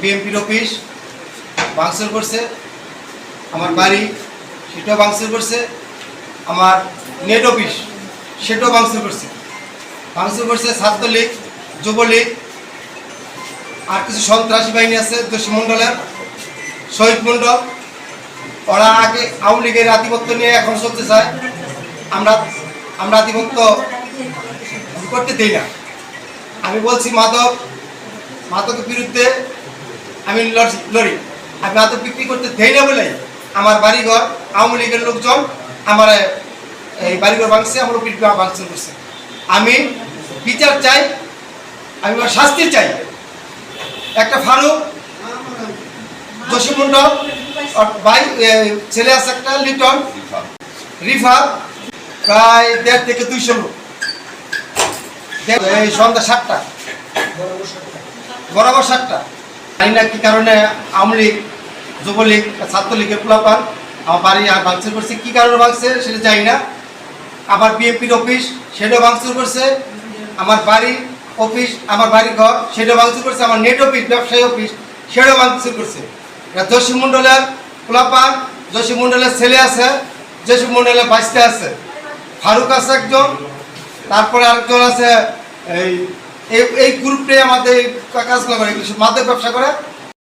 বিএমপির অফিস ভাঙচুর করছে, আমার বাড়ি সেটাও ভাঙচুর করছে, আমার নেট অফিস সেটাও ভাঙচুর করছে ছাত্রলীগ, যুবলীগ, আর কিছু সন্ত্রাসী বাহিনী আছে দোষী মণ্ডলের, শহীদ মণ্ডল, ওরা আগে আওয়ামী লীগের আধিপত্য নিয়ে এখন চলতে চায়। আমরা আধিপত্য করতে দিই না। আমি বলছি মাদকের বিরুদ্ধে আমি লড়ি। আমি মাদক বিক্রি করতে দেই না বলে আমার বাড়িঘর আওয়ামী লীগের লোকজন আমার এই বাড়িঘর ভাঙছে, আমার অফিস ভাঙচুর করছে। আমি বিচার চাই, আমি শাস্তি চাই। একটা ফারুক, জসিম মন্ডল, ভাই ছেলে আছে একটা লিটন, রিফা, প্রায় 1.5 থেকে 200 লোক। এই সন্ধ্যা 7টা, বরাবর 7টা। জানি না কি কারণে আওয়ামী লীগ, যুবলীগ, ছাত্রলীগের পোলাপান আমার বাড়ি আর ভাঙচুর করছে। কি কারণে ভাঙছে সেটা জানি না। আবার বিএনপির অফিস সেটাও ভাঙচুর করছে, আমার বাড়ি অফিস, আমার বাড়ি ঘর সেটাও ভাঙচুর করছে, আমার নেট অফিস, ব্যবসায়ী অফিস সেটাও ভাঙচুর করছে। জসিম মন্ডলের পোলাপান, জসিম মন্ডলের ছেলে আছে, জসিম মন্ডলের বাইশটা আছে, ফারুক আছে একজন, তারপরে আরেকজন আছে। এই গ্রুপটাই আমাদের কাজগুলো করে, মাদক ব্যবসা করে।